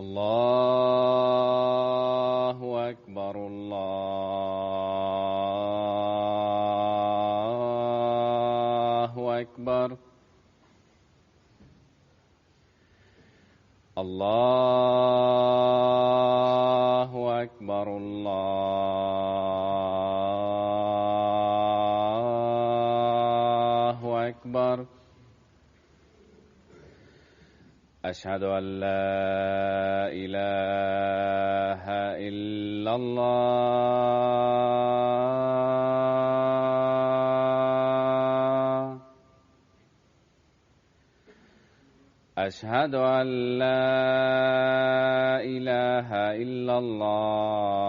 الله أكبر الله أكبر الله أكبر الله أكبر. أشهد أن لا إله إلا الله. أشهد أن لا إله إلا الله.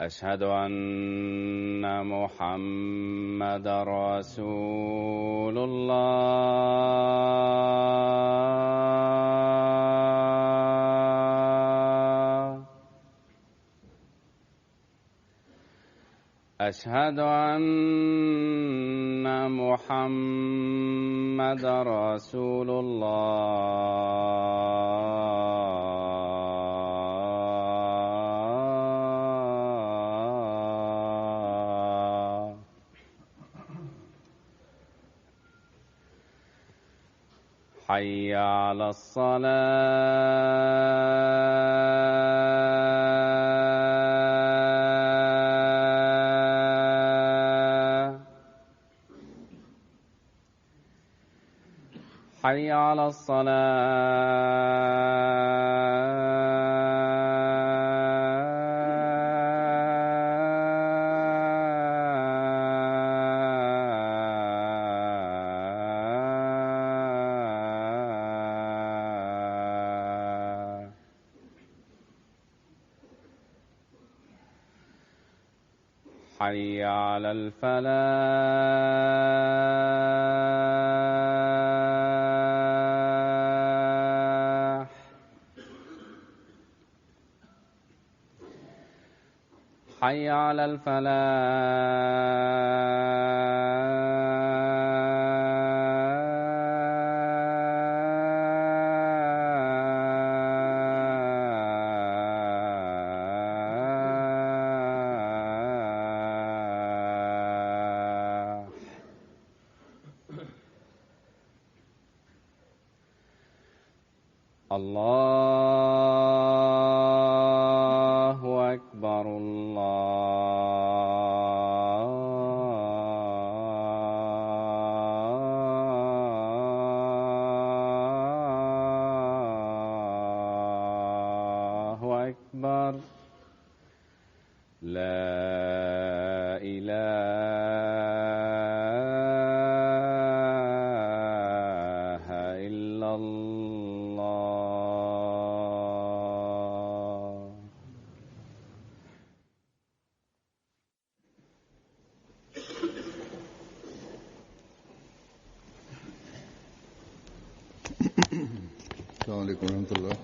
أشهد أن محمدًا رسول الله. أشهد أن محمدًا رسول الله. حي على الصلاة. حي على الصلاة. حي على الفلاح. حي على الفلاح. الله أكبر الله أكبر. لا إله إلا الله. السلام عليكم ورحمة الله.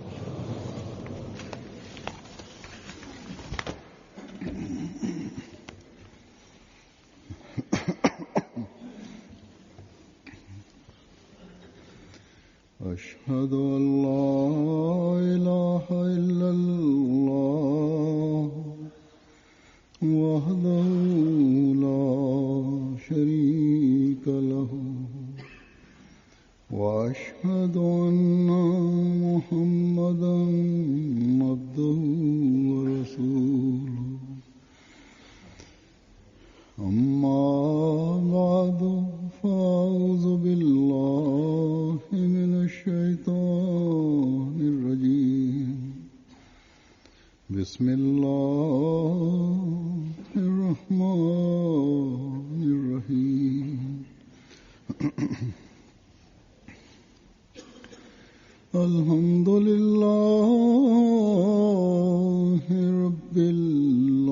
أشهد أن لا إله إلا الله وحده لا شريك له وأشهد أن محمدًا عبده ورسوله. أما بعد فأعوذ بالله من الشيطان الحمد لله رب العالمين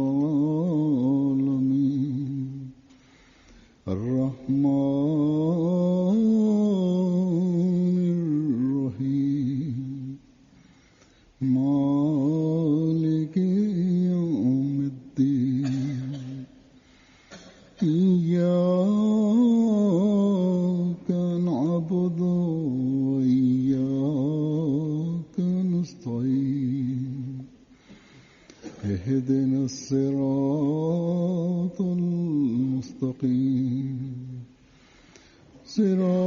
الرحمن الرحيم مالك يوم الدين إياك نعبد وإياك نستعين اهدنا الصراط المستقيم صراط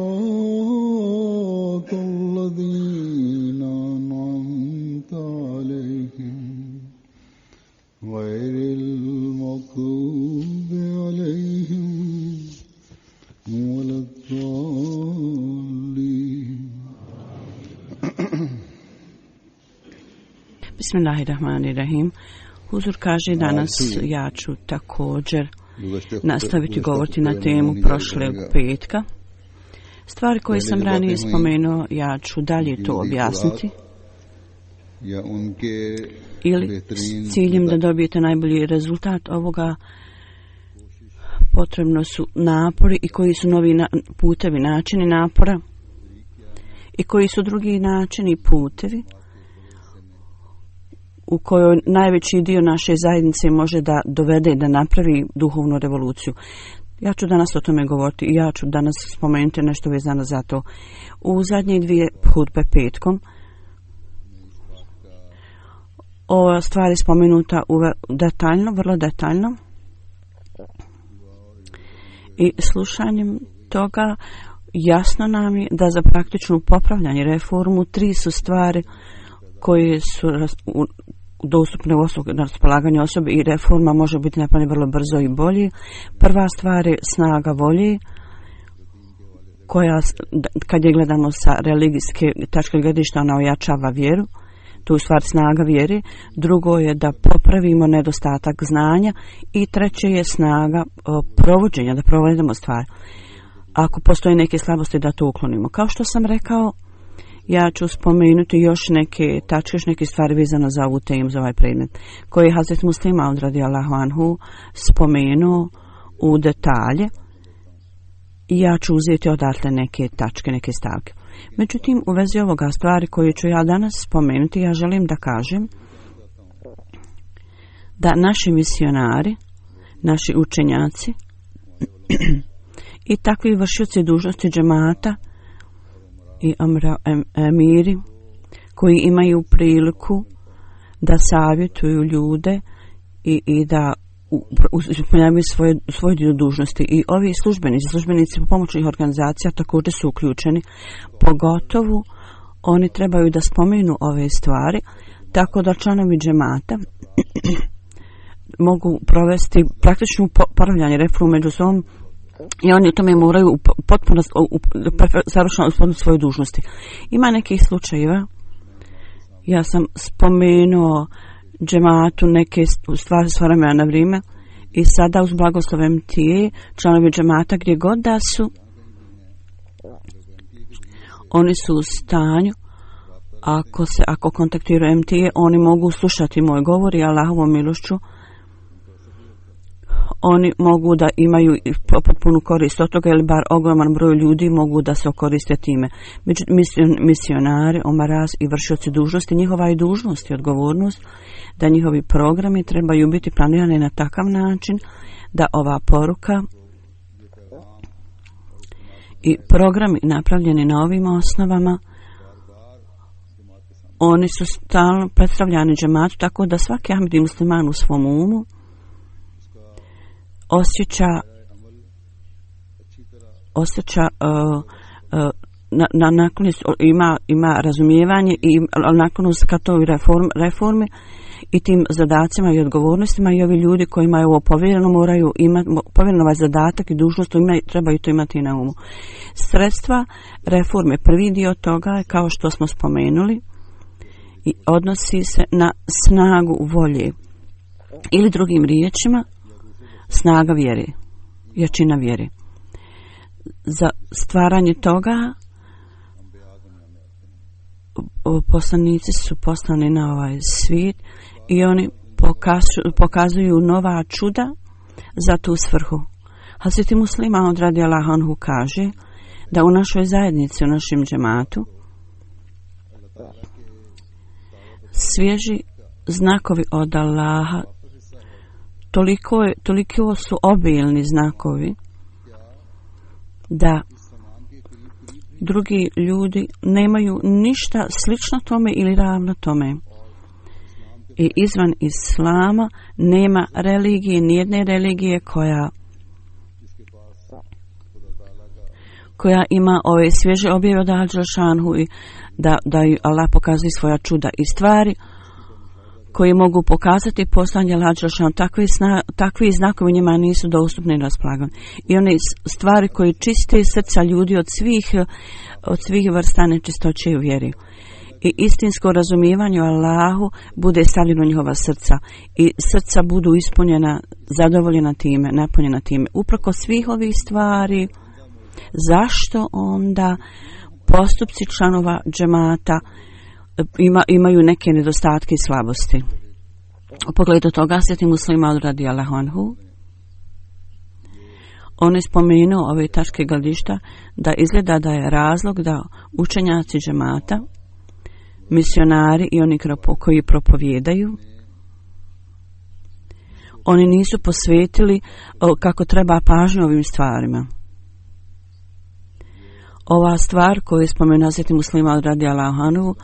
الذين أنعمت عليهم غير المغضوب عليهم ولا الضالين. Bismillahirrahmanirrahim. Huzur kaže danas ja ću također nastaviti govoriti na temu prošlog petka. Stvari koje sam ranije spomenuo, ja ću dalje to objasniti. Ili s ciljem da dobijete najbolji rezultat ovoga potrebno su napori i koji su novi putevi, načini napora i koji su drugi načini i putevi u kojoj najveći dio naše zajednice može da dovede da napravi duhovnu revoluciju. Ja ću danas o tome govoriti i ja ću danas spomenuti nešto vezano za to. U zadnje dvije hudbe petkom ova stvar je spomenuta detaljno, vrlo detaljno. I slušanjem toga jasno nam je da za praktičnu popravljanje reformu tri su stvari koje su dostupne na raspolaganju osobe i reforma može biti napravljena vrlo brzo i bolje. Prva stvar je snaga volje, koja kad je gledamo sa religijske tačke gledišta ona ojačava vjeru, to je u stvari snaga vjere. Drugo je da popravimo nedostatak znanja i treće je snaga provođenja, da provodimo stvari. Ako postoje neke slabosti da to uklonimo. Kao što sam rekao, ja ću spomenuti još neke tačke, neke stvari vezano za ovu temu, za ovaj predmet, koji je Hazret Muslim Maud radijallahu anhu spomenuo u detalje. I ja ću uzeti odatle neke tačke, neke stavke. Međutim, u vezi ovoga stvari koje ću ja danas spomenuti, ja želim da kažem da naši misionari, naši učenjaci i takvi vršioci dužnosti džemata i emiri koji imaju priliku da savjetuju ljude i da ispunjavaju svoje dio dužnosti. I ovi službenici pomoćnih organizacija također su uključeni, pogotovo oni trebaju da spomenu ove stvari, tako da članovi džemata mogu provesti praktičnu popravljanje reformu među sobom i oni u tome moraju potpuno savršeno ispuniti svoje dužnosti. Ima nekih slučajeva, ja sam spomenuo džematu neke stvari s vremena na vrijeme i sada uz blagoslov MTA članovi džemata gdje god da su, oni su u stanju, ako kontaktiraju MTA, oni mogu slušati moj govor i Allahovom milošću oni mogu da imaju potpunu korist od toga, ili bar ogroman broj ljudi mogu da se koriste time. Međutim, misionari, omaraz i vršioci dužnosti, njihova je dužnost i odgovornost da njihovi programi trebaju biti planirani na takav način da ova poruka i programi napravljeni na ovim osnovama, oni su stalno predstavljani džematu, tako da svaki Ahmedi musliman u svom umu osjeća ima razumijevanje i naklonost ka toj reformi i tim zadacima i odgovornostima, i ovi ljudi koji imaju ovo povjereno moraju imati povjereno ovaj zadatak i dužnost, trebaju to imati na umu. Sredstva reforme, prvi dio toga je, kao što smo spomenuli, i odnosi se na snagu volje, ili drugim riječima snaga vjere, jačina vjere. Za stvaranje toga poslanici su poslani na ovaj svijet i oni pokazuju nova čuda za tu svrhu. Hazreti Musliman radijallahu anhu kaže da u našoj zajednici, u našem džematu, svježi znakovi od Allaha, toliko su obilni znakovi da drugi ljudi nemaju ništa slično tome ili ravno tome. I izvan islama nema religije, nijedne religije koja ima ove svježe objave od Al-Đelšanhu i da Allah pokazuje svoja čuda i stvari koji mogu pokazati poslanje Al-Đelšanhu. Takvi znakovi njima nisu dostupni na raspolaganju. I one stvari koji čiste srca ljudi od svih vrsta nečistoće u vjeri. I istinsko razumijevanje o Allahu bude stavljeno u njihova srca i srca budu ispunjena, zadovoljena time, napunjena time. Uprko svih ovih stvari, zašto onda postupci članova džemata imaju neke nedostatke i slabosti? U pogledu toga Sveti Musliman radijallahu anhu, on je spomenuo ove tačke gledišta da izgleda da je razlog da učenjaci džemata, misionari i oni koji propovijedaju, oni nisu posvetili kako treba pažnju ovim stvarima. Ova stvar koju je spomenuo Sveti Musliman radijallahu anhu,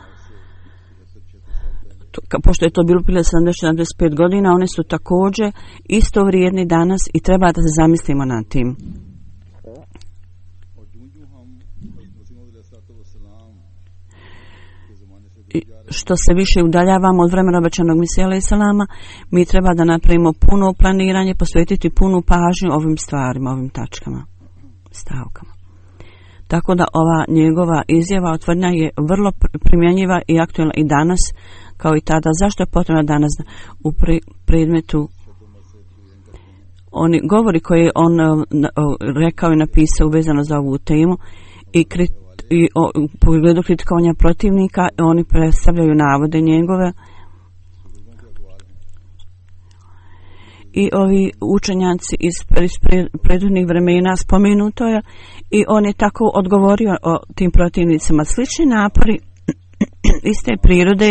pošto je to bilo prije 70-75 godina, one su također isto vrijedni danas i treba da se zamislimo nad tim. Što se više udaljavamo od vremena obećanog Mesije alejhi selama, mi treba da napravimo puno planiranje, posvetiti punu pažnju ovim stvarima, ovim tačkama, stavkama. Tako da ova njegova izjava, tvrdnja je vrlo primjenjiva i aktualna i danas, kao i tada. Zašto je potrebno danas u predmetu oni govori koje je on rekao i napisao vezano za ovu temu i u pogledu kritikovanja protivnika, oni predstavljaju navode njegove i ovi učenjaci iz prethodnih vremena spomenuto je i on je tako odgovorio o tim protivnicima. Slični napori iste prirode,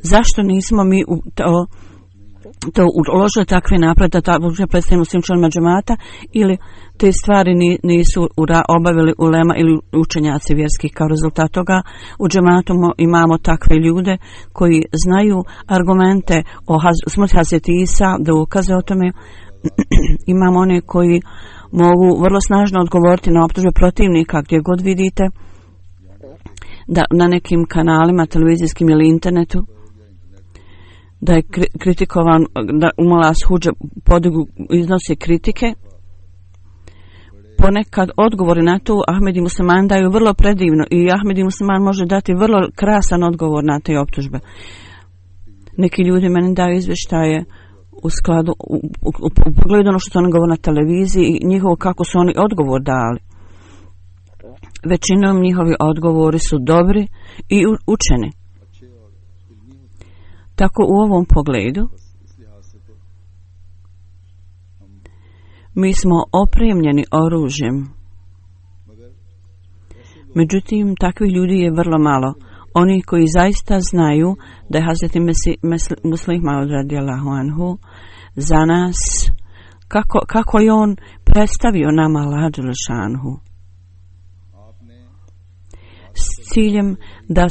zašto nismo mi to uložili takve napore da tako predstavimo svim članovima džemata, ili te stvari nisu obavili ulema ili učenjaci vjerski. Kao rezultat toga u džematu imamo takve ljude koji znaju argumente o smrti Hazreti Isa, dokaze o tome. Imamo one koji mogu vrlo snažno odgovoriti na optužbe protivnika gdje god vidite da na nekim kanalima televizijskim ili internetu da je kritikovan, da Umala Shuđa podigu iznosi kritike. Ponekad odgovori na to Ahmed i Musliman daju vrlo predivno i Ahmed i Musliman može dati vrlo krasan odgovor na te optužbe. Neki ljudi meni daju izvještaje u skladu, u pogledu ono što oni govore na televiziji i njihovo kako su oni odgovor dali. Većinom njihovi odgovori su dobri i učeni. Tako u ovom pogledu mi smo opremljeni oružjem. Međutim, takvih ljudi je vrlo malo. Oni koji zaista znaju da je Hazreti Muslih Maud radijallahu anhu za nas, kako je on predstavio nama Allah dželešanu, s ciljem da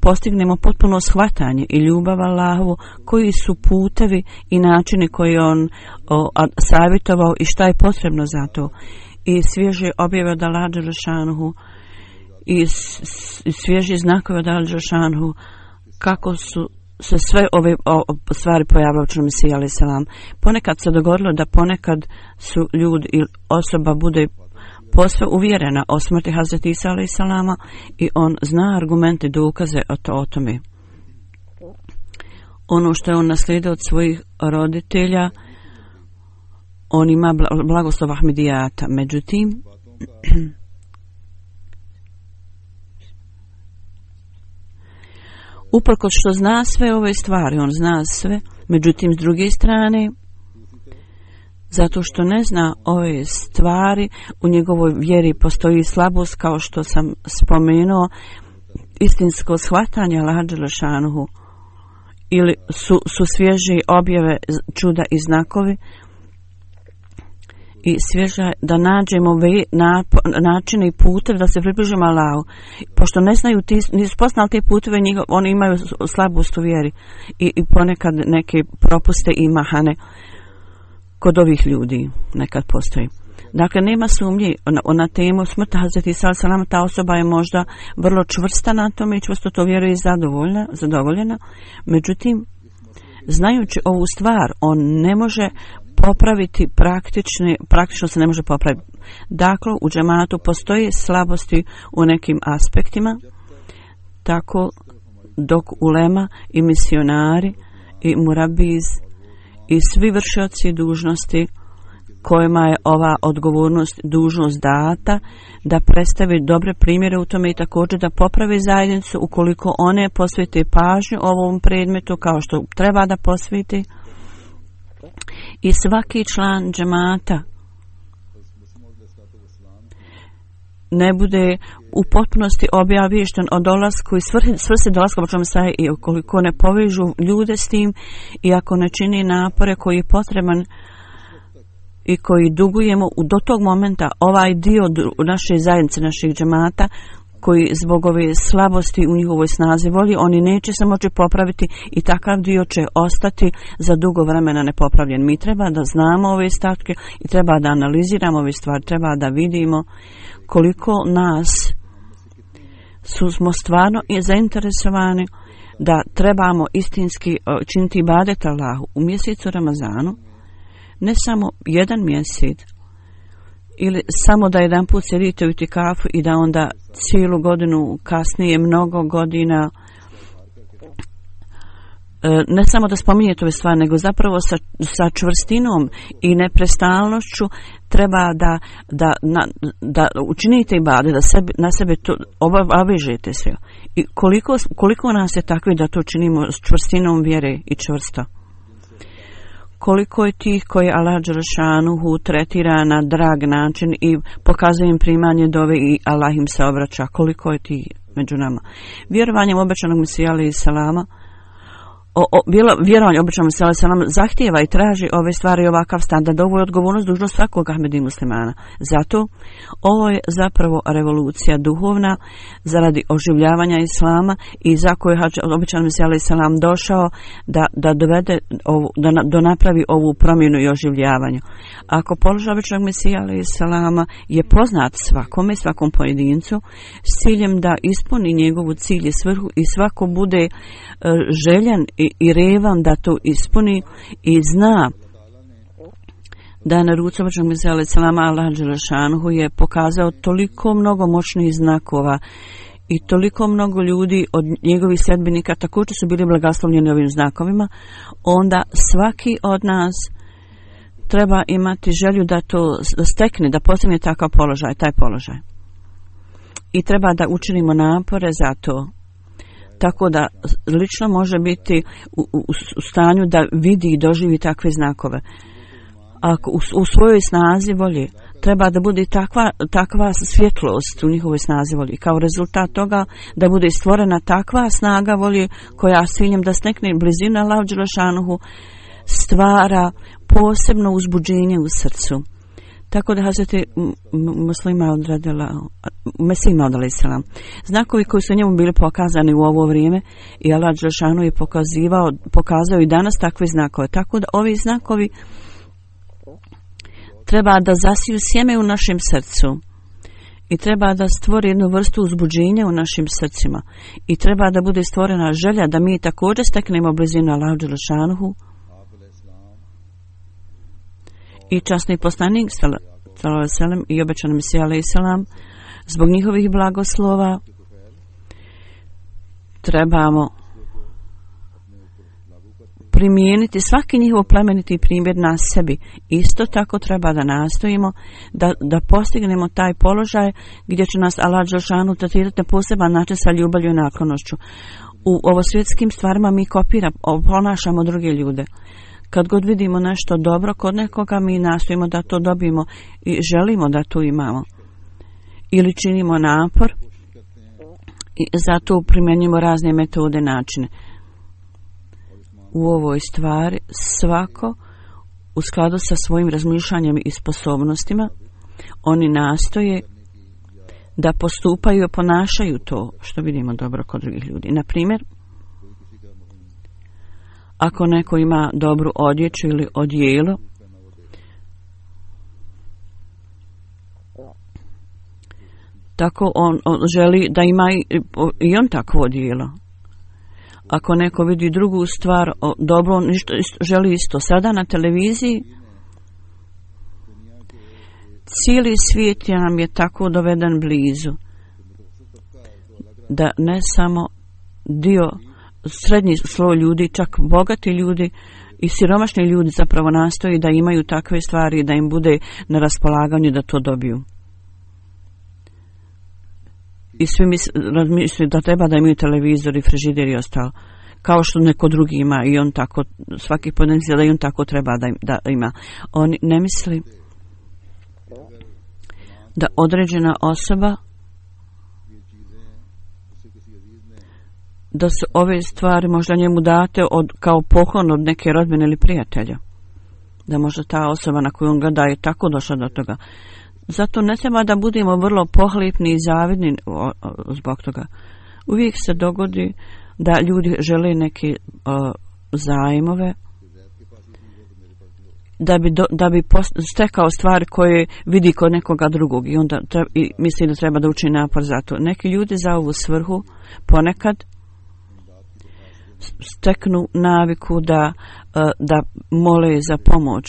postignemo potpuno shvatanje i ljubav Allahovu, koji su putevi i načini koji on savjetovao i šta je potrebno za to. I svježe objave od Allah dželešanu i svježi znakovi od Allah dželešanu, kako su se sve ove stvari pojavile u članu Mesije alejhi selam. Ponekad se dogodilo da ponekad su ljudi ili osoba bude posve uvjerena o smrti Hazreti Isa alejhi selama i on zna argumente, dokaze o tome. Ono što je on naslijedio od svojih roditelja, on ima blagoslov Ahmedijata. Međutim, uprkos što zna sve ove stvari, on zna sve, međutim s druge strane, zato što ne zna ove stvari, u njegovoj vjeri postoji slabost, kao što sam spomenuo, istinsko shvatanje Allaha dželešanuhu, ili su svježe objave, čuda i znakovi, i svježa da nađemo načine i puteve da se približimo Allahu. Pošto ne znaju, nisu poznali te puteve, oni imaju slabost u vjeri i ponekad neke propuste i mahane kod ovih ljudi nekad postoji. Dakle, nema sumnje na temu smrti Hazreti Isa alejhi selam, ta osoba je možda vrlo čvrsta na tome i čvrsto to vjeruje i zadovoljena. Međutim, znajući ovu stvar, on ne može popraviti praktično se ne može popraviti. Dakle, u džematu postoji slabosti u nekim aspektima, tako dok ulema i misionari i murabiz i svi vršioci dužnosti kojima je ova odgovornost, dužnost data, da predstavi dobre primjere u tome i također da popravi zajednicu ukoliko one posvete pažnju ovom predmetu kao što treba da posveti. I svaki član džemata ne bude u potpunosti obaviješten o dolasku i svrsi dolaska Božanstva i ukoliko ne povežu ljude s tim i ako ne čini napore koji je potreban i koji dugujemo do tog momenta, ovaj dio naše zajednice, naših džemata, koji zbog ove slabosti u njihovoj snazi volji, oni neće se moći popraviti i takav dio će ostati za dugo vremena nepopravljen. Mi treba da znamo ove stavke i treba da analiziramo ove stvari, treba da vidimo koliko nas smo stvarno zainteresovani da trebamo istinski činiti ibadet Allahu u mjesecu Ramazanu, ne samo jedan mjesec, ili samo da jedan put sjedite u itikafu i da onda cijelu godinu kasnije, mnogo godina, ne samo da spominjete ove stvari, nego zapravo sa čvrstinom i neprestalnošću treba da učinite ibadet, da na sebe to obavežete sve. I koliko nas je takvi da to činimo s čvrstinom vjere i čvrsto? Koliko je tih koji Allah dželešanuhu tretira na drag način i pokazuje im primanje dove i Allah im se obraća? Koliko je tih među nama? Vjerovanjem obećanog Mesija alejhi selama, vjerovanje obećanog Mesija alejhi selama zahtijeva i traži ove stvari i ovakav standard. Ovo je odgovornost, dužnost svakog Ahmedi muslimana. Zato ovo je zapravo revolucija duhovna zaradi oživljavanja islama i za koju je obećani Mesija alejhi selam došao da dovede da napravi ovu promjenu i oživljavanje. Ako položaj obećanog Mesija alejhi selama je poznat svakome, svakom pojedincu, s ciljem da ispuni njegovu cilj i svrhu i svako bude željan i revan da to ispuni i zna da je na ruci obećanog Mesija alejhi selama Allah dželešanuhu je pokazao toliko mnogo moćnih znakova i toliko mnogo ljudi od njegovih sledbenika također su bili blagoslovljeni ovim znakovima, onda svaki od nas treba imati želju da to stekne, da postigne takav položaj, taj položaj. I treba da učinimo napore za to. Tako da lično može biti u stanju da vidi i doživi takve znakove. Ako u svojoj snazi volje treba da bude takva svjetlost u njihovoj snazi volje. Kao rezultat toga da bude stvorena takva snaga volje koja s ciljem da stekne blizinu Allahu dželešanuhu stvara posebno uzbuđenje u srcu. Tako da Hazreti Mesih Maud alejhi selam, znakovi koji su njemu bili pokazani u ovo vrijeme i Allah dželešanu je pokazao i danas takve znakove. Tako da ovi znakovi treba da zasiju sjeme u našem srcu i treba da stvori jednu vrstu uzbuđenja u našim srcima i treba da bude stvorena želja da mi također steknemo blizinu Allahu dželešanuhu. I časni poslanik sallallahu alejhi ve sellem i obećani Mesija alejhi selam, zbog njihovih blagoslova primijeniti svaki njihov plemeniti primjer na sebi. Isto tako treba da nastojimo da postignemo taj položaj gdje će nas Allah dželešanu tretirati na poseban način sa ljubavlju i naklonošću. U ovosvjetskim stvarima mi ponašamo druge ljude. Kad god vidimo nešto dobro kod nekoga, mi nastojimo da to dobijemo i želimo da to imamo. Ili činimo napor i zato primjenjujemo razne metode, načine. U ovoj stvari svako u skladu sa svojim razmišljanjem i sposobnostima oni nastoje da postupaju i ponašaju to što vidimo dobro kod drugih ljudi. Na primjer, ako neko ima dobru odjeću ili odijelo, tako on želi da ima i on takvo odijelo. Ako neko vidi drugu stvar dobro, on želi isto. Sada na televiziji cijeli svijet nam je tako doveden blizu da ne samo dio srednji sloj ljudi, čak bogati ljudi i siromašni ljudi zapravo nastoji da imaju takve stvari i da im bude na raspolaganju da to dobiju. I svi misle da treba da imaju televizor i frižider i ostalo. Kao što neko drugi ima i on tako, svaki pojedinac da i on tako treba da ima. On ne misli da određena osoba, da su ove stvari možda njemu date kao poklon od neke rodbine ili prijatelja. Da možda ta osoba na koju on gleda je tako došla do toga. Zato ne treba da budemo vrlo pohlepni i zavidni zbog toga. Uvijek se dogodi da ljudi žele neke zajmove da bi stekao stvari koje vidi kod nekoga drugog i onda misli da treba da učini napor za to. Neki ljudi za ovu svrhu ponekad steknu naviku da mole za pomoć.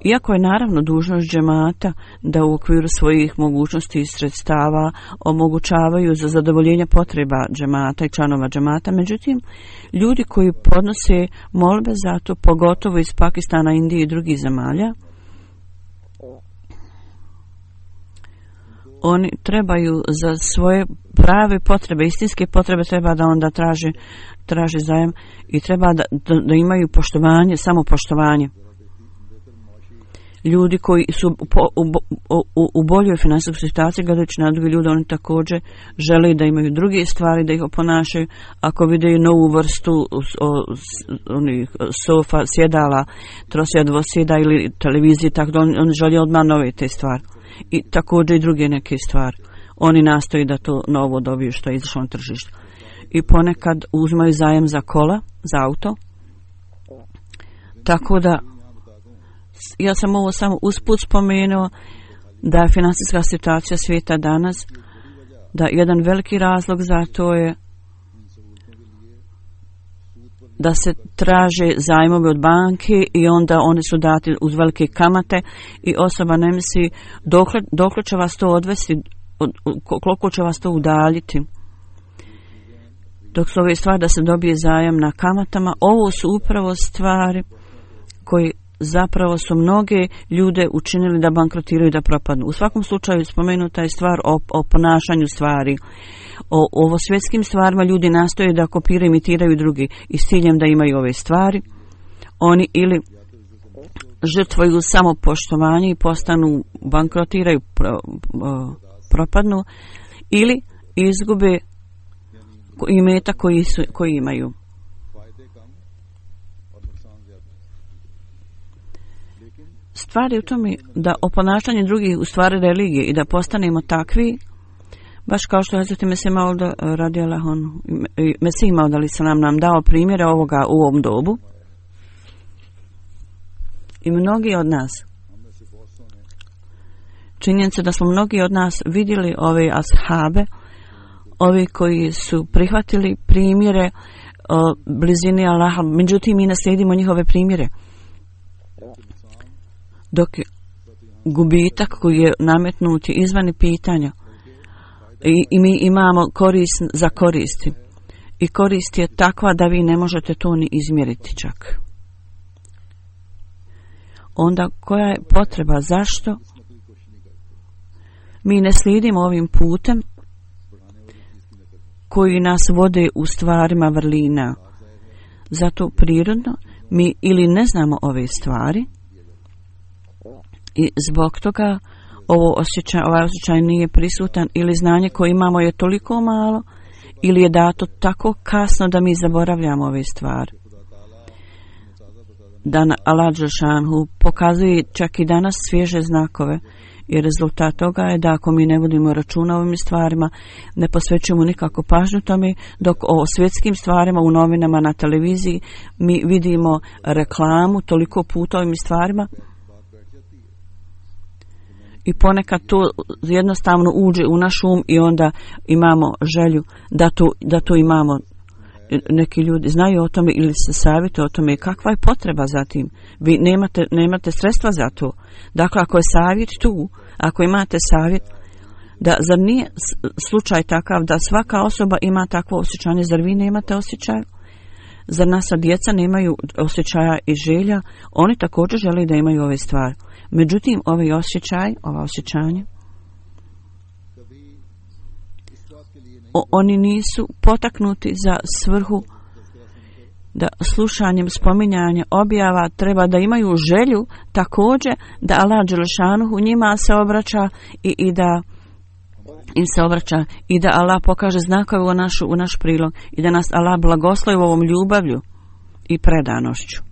Iako je naravno dužnost džemata da u okviru svojih mogućnosti i sredstava omogućavaju za zadovoljenje potreba džemata i članova džemata, međutim, ljudi koji podnose molbe za to, pogotovo iz Pakistana, Indije i drugih zemalja, oni trebaju za svoje prave potrebe, istinske potrebe, treba da onda traže zajem i treba da imaju poštovanje, samopoštovanje. Ljudi koji su u boljoj finansijskoj situaciji gledajući na druge ljude, oni također žele da imaju druge stvari, da ih oponašaju. Ako vide novu vrstu sofa, sjedala, trosjeda, dvosjeda ili televizije, tako da oni žele odmah nove te stvari. I također i druge neke stvari. Oni nastoji da to novo dobiju što je izašlo na tržište. I ponekad uzmaju zajem za kola, za auto. Tako da ja sam ovo samo usput spomenuo da je financijska situacija svijeta danas, da jedan veliki razlog za to je da se traže zajmovi od banke i onda oni su dati uz velike kamate i osoba ne misli dokle će vas to odvesti, koliko će vas to udaljiti. Dok su ove stvari da se dobije zajam na kamatama, ovo su upravo stvari koji zapravo su mnoge ljude učinili da bankrotiraju i da propadnu. U svakom slučaju spomenuta je stvar o ponašanju stvari. O ovosvjetskim stvarima ljudi nastoje da kopiraju, imitiraju drugi i s ciljem da imaju ove stvari. Oni ili žrtvuju samopoštovanje i postanu, bankrotiraju, propadnu, ili izgube imetak koji imaju. Stvar je u tome da o ponašanju drugih u stvari religije i da postanemo takvi, baš kao što je Hazreti Mesih Maud radijallahu anhu, Mesih Maud nam dao primjere ovoga u ovom dobu. I mnogi od nas, činjenica da smo mnogi od nas vidjeli ove ashabe, ovi koji su prihvatili primjere blizini Allaha, međutim mi naslijedimo njihove primjere. Dok gubitak koji je nametnuti izvan pitanja i mi imamo korist za koristi i korist je takva da vi ne možete to ni izmjeriti čak. onda koja je potreba? Zašto mi ne slijedimo ovim putem koji nas vode u stvarima vrlina? Zato prirodno mi ili ne znamo ove stvari i zbog toga ovaj osjećaj nije prisutan, ili znanje koje imamo je toliko malo, ili je dato tako kasno da mi zaboravljamo ove stvari. Da Allah dželešanu pokazuje čak i danas svježe znakove, i rezultat toga je da ako mi ne vodimo računa o ovim stvarima, ne posvećujemo nikako pažnju tome, dok o svjetskim stvarima u novinama, na televiziji mi vidimo reklamu toliko puta o ovim stvarima i ponekad to jednostavno uđe u naš um i onda imamo želju da to imamo. Neki ljudi znaju o tome ili se savjetuju o tome. Kakva je potreba za tim? Vi nemate sredstva za to. Dakle, ako je savjet tu, ako imate savjet, zar nije slučaj takav da svaka osoba ima takvo osjećanje? Zar vi nemate osjećaj? Zar naša djeca nemaju osjećaja i želja? Oni također žele da imaju ove stvari. Međutim, ova osjećanja, oni nisu potaknuti za svrhu da slušanjem spominjanja objava treba da imaju želju također da Allah dželešanu njima se obraća i da im se obraća i da Allah pokaže znakove u naš prilog i da nas Allah blagoslovi ovom ljubavlju i predanošću.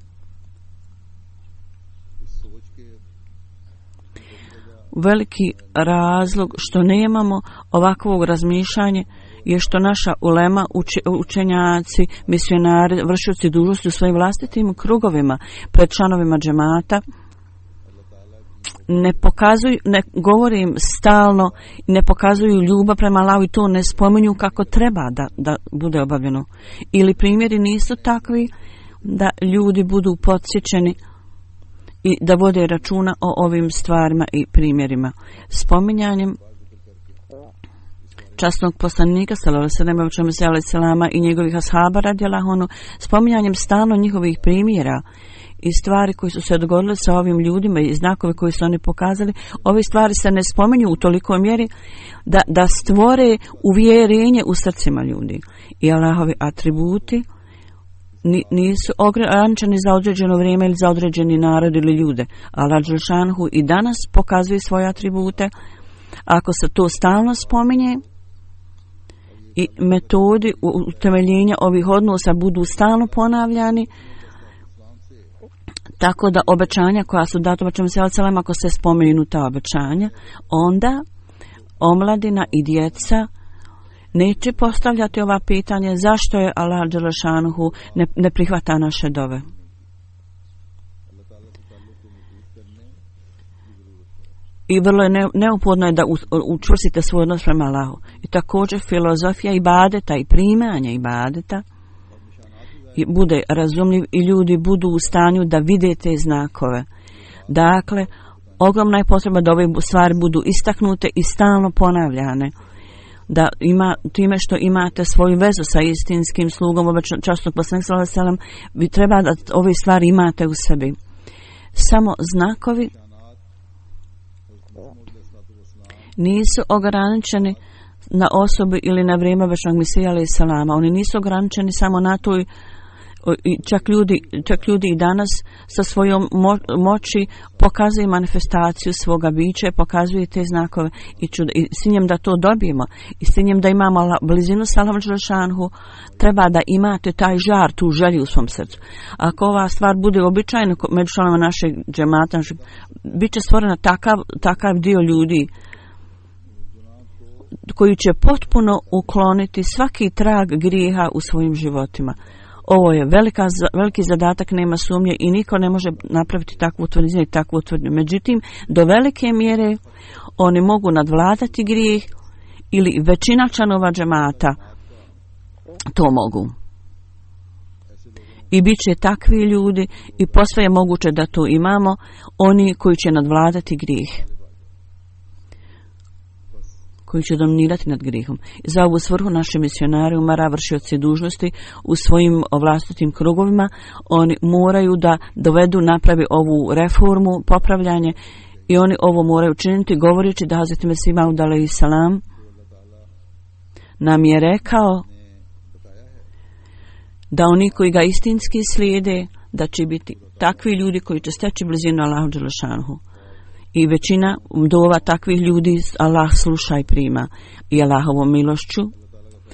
Veliki razlog što nemamo ovakvog razmišljanja je što naša ulema, učenjaci, misionari, vršioci dužnosti u svojim vlastitim krugovima pred članovima džemata ne govorim stalno, ne pokazuju ljubav prema Allahu i to ne spominju kako treba da bude obavljeno. Ili primjeri nisu takvi da ljudi budu podsjećeni i da vode računa o ovim stvarima i primjerima. Spominjanjem časnog poslanika sallallahu i njegovih ashaba radijallahu anhu, spominjanjem stalno njihovih primjera i stvari koji su se dogodile sa ovim ljudima i znakove koji su oni pokazali, ove stvari se ne spominju u tolikoj mjeri da stvore uvjerenje u srcima ljudi. I Allahovi atributi nisu ograničeni za određeno vrijeme ili za određeni narod ili ljude. Allah dželešanu i danas pokazuje svoje atribute. Ako se to stalno spominje i metodi utemeljenja ovih odnosa budu stalno ponavljani, tako da obećanja koja su data ako se spomenu ta obećanja, onda omladina i djeca neće postavljati ova pitanja zašto je Allah dželešanuhu ne prihvata naše dove. I vrlo je neophodno je da učvrstite svoj odnos prema Allahu. I također filozofija ibadeta i primanja ibadeta bude razumljiv i ljudi budu u stanju da vide te znakove. Dakle, ogromna je potreba da ove stvari budu istaknute i stalno ponavljane. Da time što imate svoju vezu sa istinskim slugom časnog poslanika sallallahu alejhi ve sellem, vi treba da ove stvari imate u sebi. Samo znakovi nisu ograničeni na osobu ili na vrijeme večnog Mesija alejhi selama. Oni nisu ograničeni samo na to. Čak ljudi i danas sa svojom moći pokazuju manifestaciju svoga bića, pokazuju te znakove i s ciljem da to dobijemo i s ciljem da imamo blizinu s Allahom dželešanuhu, treba da imate taj žar, tu želju u svom srcu. Ako ova stvar bude običajna među članovima našeg džemata, bit će stvorena takav dio ljudi koji će potpuno ukloniti svaki trag grijeha u svojim životima. Ovo je veliki zadatak, nema sumnje i niko ne može napraviti takvu tvrdnju i takvu tvrdnju. Međutim, do velike mjere oni mogu nadvladati grijeh ili većina članova džemata to mogu. I bit će takvi ljudi i posve je moguće da to imamo, oni koji će nadvladati grijeh. koji će dominirati nad grihom. I za ovu svrhu naši misionari, umara, vršioci dužnosti u svojim vlastitim krugovima, oni moraju da dovedu, napravi ovu reformu, popravljanje, i oni ovo moraju učiniti govoreći da Hazreti Mesih Maud alejhi salam nam je rekao da oni koji ga istinski slijede, da će biti takvi ljudi koji će steći blizinu Allahu dželešanhu. I većina dova takvih ljudi Allah sluša i prima. I Allahovom milošću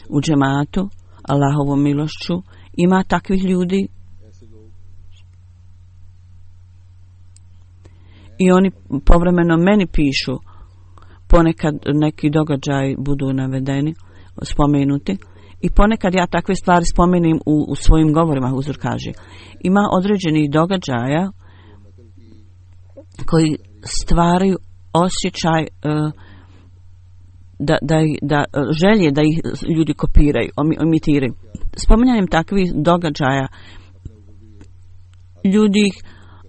u džematu, Allahovom milošću ima takvih ljudi. I oni povremeno meni pišu, ponekad neki događaj budu navedeni, spomenuti. I ponekad ja takve stvari spomenim u svojim govorima, Huzur kaže. Ima određenih događaja koji stvaraju osjećaj da želje da ih ljudi kopiraju, imitiraju. Spominjanjem takvih događaja ljudi ih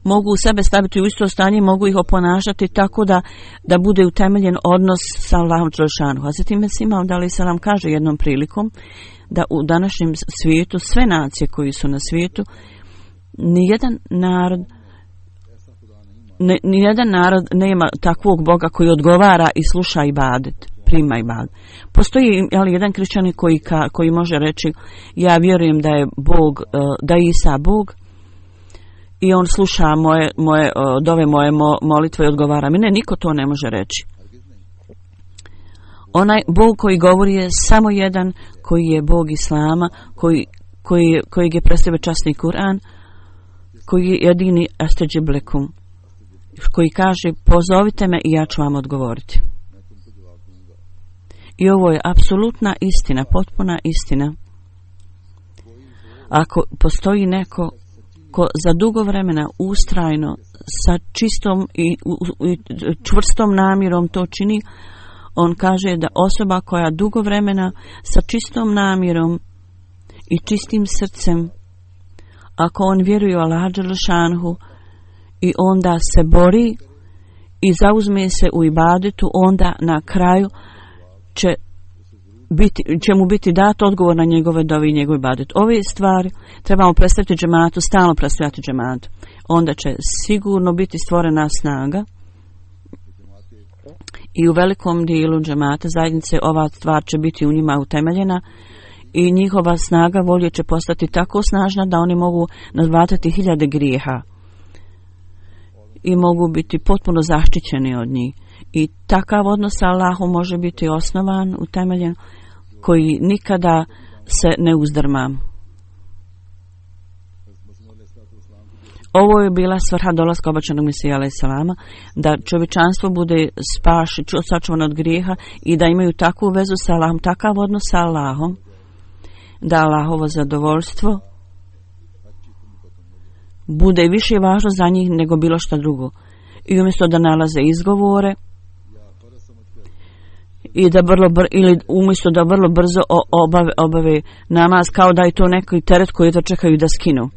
mogu u sebe staviti u isto stanje, mogu ih oponašati tako da bude utemeljen odnos sa Allahom dželešanuhu. A zatim Mesih Maud alejhi selam kaže jednom prilikom da u današnjem svijetu sve nacije koji su na svijetu, nijedan narod nema takvog Boga koji odgovara i sluša ibadet, prima ibadet. Postoji ali jedan kršćanin koji može reći ja vjerujem da je Bog, da je Isa Bog, i on sluša moje dove, moje molitve i odgovara mi. Ne, niko to ne može reći. Onaj Bog koji govori je samo jedan, koji je Bog Islama, kojeg je predstavio časni Kur'an, koji je jedini asteđib lekum, koji kaže pozovite me i ja ću vam odgovoriti. I ovo je apsolutna istina, potpuna istina. Ako postoji neko ko za dugo vremena ustrajno sa čistom i čvrstom namjerom to čini, on kaže da osoba koja dugo vremena sa čistom namjerom i čistim srcem, ako on vjeruje u Allaha dželešanuhu i onda se bori i zauzme se u ibadetu, onda na kraju će mu biti dat odgovor na njegove dove i njegov ibadet. Ove stvari trebamo predstaviti džematu, stalno predstavljati džematu. Onda će sigurno biti stvorena snaga i u velikom dijelu džemata zajednice ova stvar će biti u njima utemeljena i njihova snaga volje će postati tako snažna da oni mogu nadvlatati hiljade grijeha i mogu biti potpuno zaštićeni od njih. I takav odnos sa Allahom može biti osnovan, utemeljen, koji nikada se ne uzdrma. Ovo je bila svrha dolaska obećanog Mesija alejhi selama, da čovječanstvo bude sačuvano od grijeha i da imaju takvu vezu sa Allahom, takav odnos sa Allahom, da Allahovo zadovoljstvo bude više važno za njih nego bilo što drugo. I umjesto da nalaze izgovore i da umjesto da vrlo brzo obave namaz kao da je to neki teret koji to čekaju da skinu.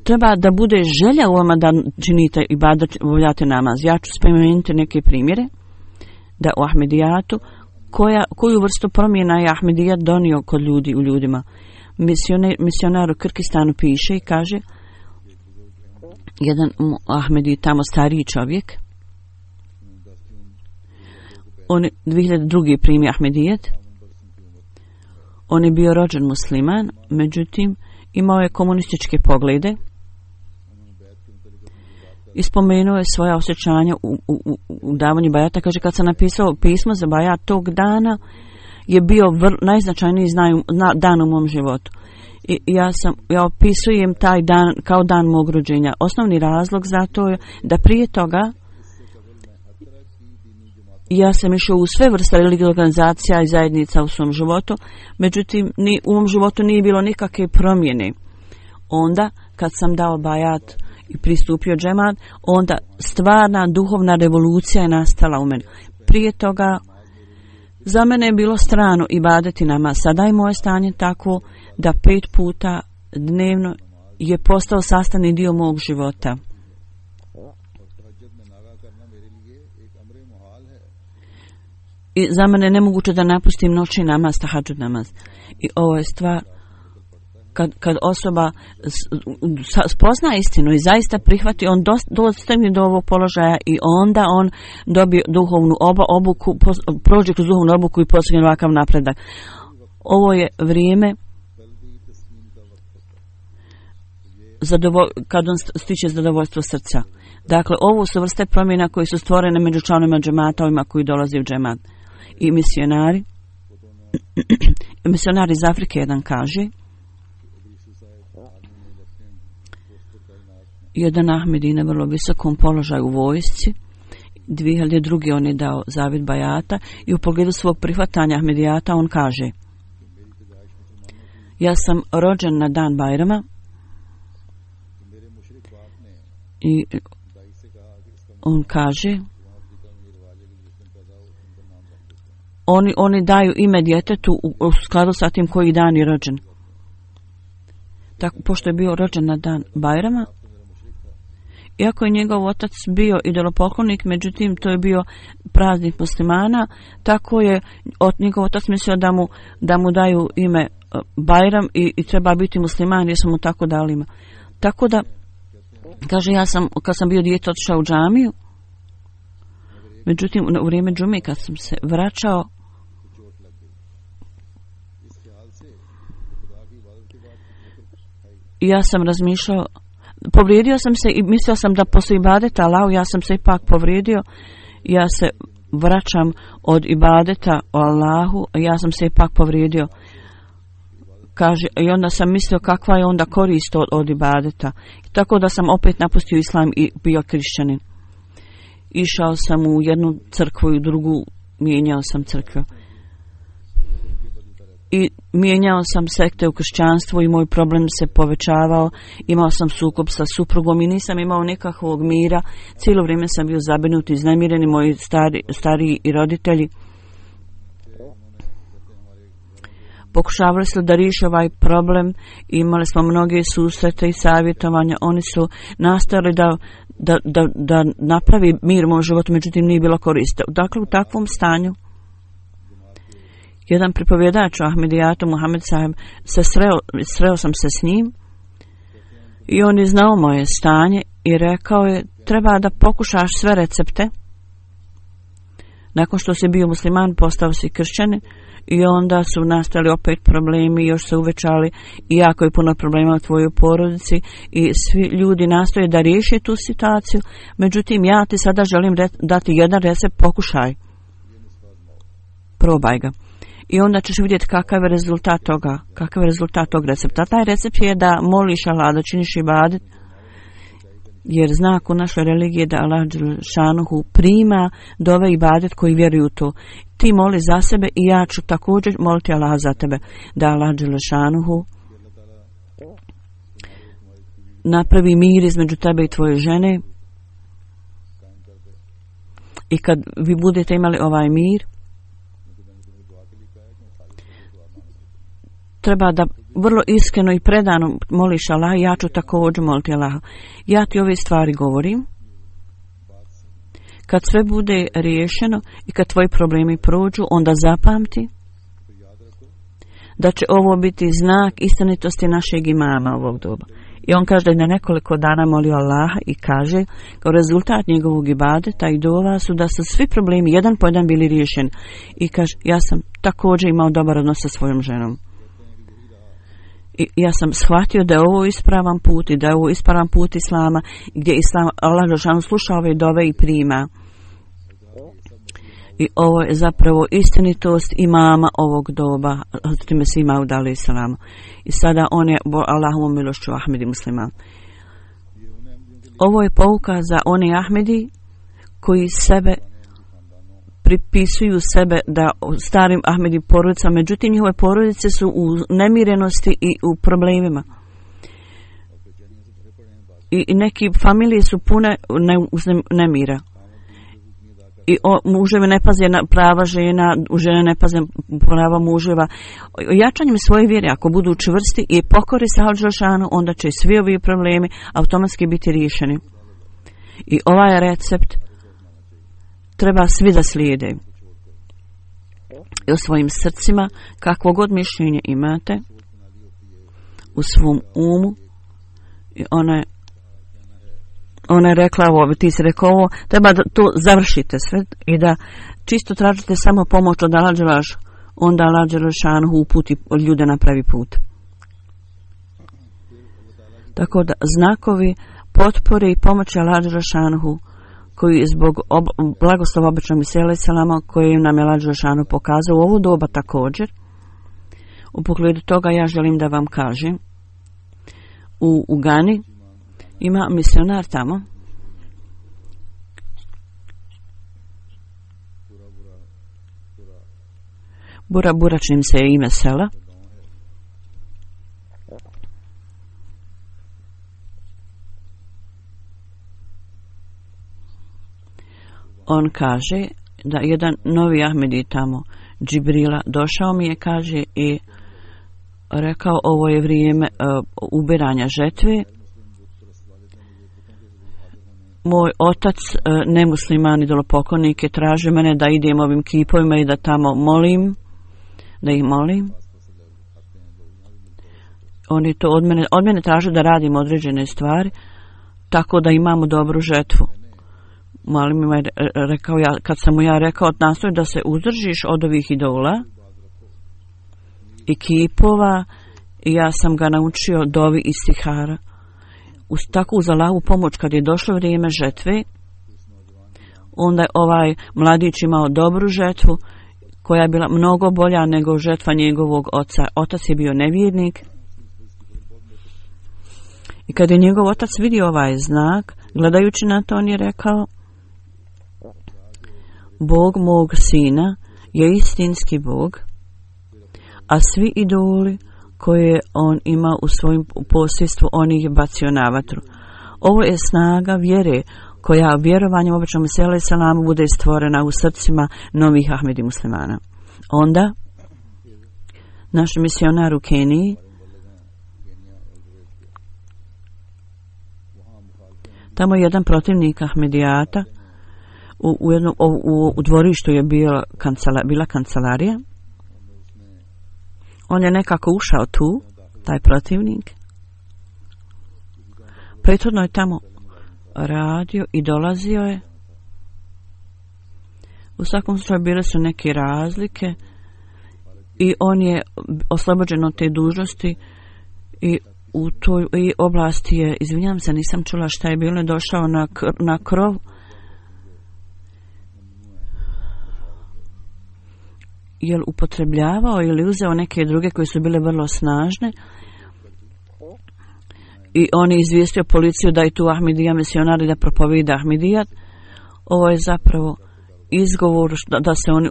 Treba da bude želja u vama da činite i obavljate namaz. Ja ću spomenuti neke primjere da u Ahmedijatu koju vrstu promjena je Ahmedijat donio kod ljudi u ljudima. Misionar u Kirgistanu piše i kaže, jedan Ahmedi, tamo stariji čovjek, on je 2002. primi Ahmedijat, on je bio rođen musliman, međutim imao je komunističke poglede i spomenuo je svoja osjećanja u davanju bajata. Kaže, kad sam napisao pismo za bajat, tog dana je bio najznačajniji dan u mom životu. I ja opisujem taj dan kao dan mog rođenja. Osnovni razlog za to je da prije toga ja sam išao u sve vrste religijskih organizacija i zajednica u svom životu, međutim u mom životu nije bilo nikakve promjene. Onda kad sam dao bajat i pristupio džemat, onda stvarna duhovna revolucija je nastala u meni. Prije toga za mene je bilo strano ibadeti namaz. Sada je moje stanje takvo da 5 puta dnevno je postao sastavni dio mog života. I za mene je nemoguće da napustim noćni namaz, tahadžud namaz. I ovo je stvar kad osoba spozna istinu i zaista prihvati, on dostigne do ovog položaja i onda on dobije duhovnu obuku, prođe kroz duhovnu obuku i postigne ovakav napredak. Ovo je vrijeme kad on stiče zadovoljstvo srca. Dakle, ovo su vrste promjena koje su stvorene među članovima džemata, ovima koji dolaze u džemat. I misionari iz Afrike jedan kaže, jedan Ahmedi na vrlo visokom položaju u vojsci, 2002. on je dao zavjet bajata i u pogledu svog prihvatanja Ahmedijata on kaže, ja sam rođen na dan Bajrama i on kaže, oni daju ime djetetu u skladu sa tim koji dan je rođen. Tako, pošto je bio rođen na dan Bajrama, iako je njegov otac bio idolopoklonik, međutim to je bio praznik muslimana, tako je njegov otac mislio da mu daju ime Bajram i treba biti musliman, jer su mu tako dali ime. Tako da, kaže, kad sam bio dijete otišao u džamiju, međutim u vrijeme džume kad sam se vraćao, ja sam razmišljao, povrijedio sam se i mislio sam da poslije ibadeta Allahu, ja sam se ipak povrijedio, ja se vraćam od ibadeta o Allahu, ja sam se ipak povrijedio. Kaže, i onda sam mislio kakva je onda korist od ibadeta. Tako da sam opet napustio islam i bio kršćanin. Išao sam u jednu crkvu i u drugu, mijenjao sam crkvu. I mijenjao sam sekte u kršćanstvu i moj problem se povećavao. Imao sam sukob sa suprugom i nisam imao nikakvog mira. Cijelo vrijeme sam bio zabrinut i iznemiren i moji stariji i roditelji pokušavali su da riješe ovaj problem. Imali smo mnoge susrete i savjetovanja. Oni su nastojali da napravi mir u mom životu, međutim nije bilo koriste. Dakle, u takvom stanju jedan pripovjedač o Ahmedijatu, Muhammed Saheb, sreo sam se s njim i on je znao moje stanje i rekao je, treba da pokušaš sve recepte. Nakon što si bio musliman, postao si kršćanin i onda su nastali opet problemi, još se uvećali i jako je puno problema u tvojoj porodici i svi ljudi nastoje da riješe tu situaciju. Međutim, ja ti sada želim dati jedan recept, pokušaj. Probaj ga. I onda ćeš vidjeti kakav je rezultat tog recepta. Taj recept je da moliš Allah, da činiš ibadet, jer znak u našoj religiji je da Allah šanuhu prima dove ibadet koji vjeruju u to. Ti moli za sebe i ja ću također moliti Allah za tebe, da Allah šanuhu napravi mir između tebe i tvoje žene. I kad vi budete imali ovaj mir, treba da vrlo iskreno i predano moliš Allah, ja ću također moliti Allah. Ja ti ove stvari govorim. Kad sve bude riješeno i kad tvoji problemi prođu, onda zapamti da će ovo biti znak istinitosti našeg imama ovog doba. I on kaže da je na nekoliko dana molio Allaha i kaže, kao rezultat njegovog ibadeta i dova su da su svi problemi jedan po jedan bili riješeni. I kaže, ja sam također imao dobar odnos sa svojom ženom. I ja sam shvatio da je ovo ispravan put i da je ovo ispravan put islama, gdje islam Allah dželešanu sluša ove dove i prima. I ovo je zapravo istinitost imama ovog doba, Hazreti Mesih Maud alejhi selam. I sada on je Allahovom milošću Ahmedi musliman. Ovo je pouka za one Ahmedi koji sebe pripisuju sebe da starim Ahmedi porodicama, međutim njihove porodice su u nemirenosti i u problemima. I neki familije su pune nemira. I muževi ne paze na prava žena, žene ne paze prava muževa. Jačanjem svoje vjere, ako budu čvrsti i pokori se Allahu dželešanu, onda će svi ovi problemi automatski biti riješeni. I ovaj recept treba svi da slijede. i o svojim srcima, kakvo god mišljenje imate u svom umu. I ona je rekla ovo, ti si rekao ovo, treba da to završite sve i da čisto tražite samo pomoć od Allah dželešanu, onda Allah dželešanu uputi ljude na pravi put. Tako da znakovi potpore i pomoći Allah dželešanu koji je zbog blagoslova običnog Mesije alejhi selama koji nam je Allah dželešanu pokazao u ovo doba također. U pogledu toga ja želim da vam kažem, u Ugani ima misionar tamo Bura čim se je ime sela. On kaže da jedan novi Ahmedi tamo, Džibrila, došao mi je, kaže, i rekao ovo je vrijeme ubiranja žetve. Moj otac, nemusliman idolopoklonik, je tražio mene da idem ovim kipovima i da tamo molim, da ih molim. Oni to od mene traže da radim određene stvari, tako da imamo dobru žetvu. Molim me, rekao ja, kad sam mu ja rekao, nastoj da se uzdržiš od ovih idola i kipova, i ja sam ga naučio dovi i stihara. Tako uz Allahovu pomoć, kad je došlo vrijeme žetve, onda je ovaj mladić imao dobru žetvu, koja je bila mnogo bolja nego žetva njegovog oca. Otac je bio nevjernik. I kad je njegov otac vidio ovaj znak, gledajući na to, on je rekao, Bog mog sina je istinski Bog, a svi idoli koje on ima u svojim posjedstvu, on ih je bacio na vatru. Ovo je snaga vjere koja vjerovanjem običnom Mesiji alejhi selam bude stvorena u srcima novih Ahmedi muslimana. Onda naš misionar u Keniji, tamo je jedan protivnik Ahmedijata, u dvorištu je bila kancelarija. On je nekako ušao tu, taj protivnik. Prethodno je tamo radio i dolazio je. U svakom slučaju bile su neke razlike i on je oslobođen od te dužnosti i u toj oblasti je, izvinjam se, nisam čula šta je bilo, došao na krov. Jel upotrebljavao ili uzeo neke druge koje su bile vrlo snažne i on je izvijestio policiju da je tu Ahmedija misionar i da propovida Ahmedijat. Ovo je zapravo izgovor da se oni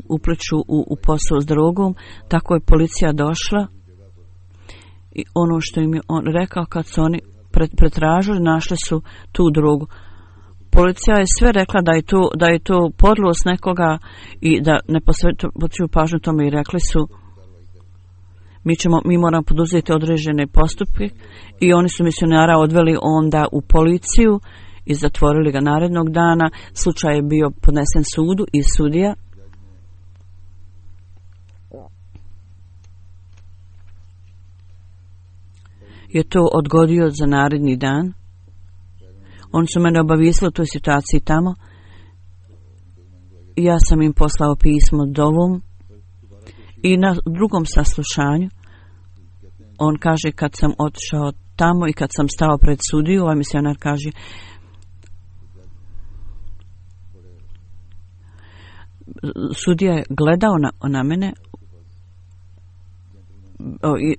upliču u posao s drogom. Tako je policija došla i ono što im je on rekao, kad su oni pretražili, našli su tu drogu. Policija je sve rekla da je to podlost nekoga i da ne posvećuju pažnju tome, i rekli su mi moramo poduzeti određene postupke, i oni su misionara odveli onda u policiju i zatvorili ga narednog dana. Slučaj je bio podnesen sudu i sudija je to odgodio za naredni dan. Oni su mene obavijestili o toj situaciji tamo. Ja sam im poslao pismo dovom i na drugom saslušanju on kaže, kad sam otišao tamo i kad sam stao pred sudiju, ovaj misionar kaže, sudija je gledao na mene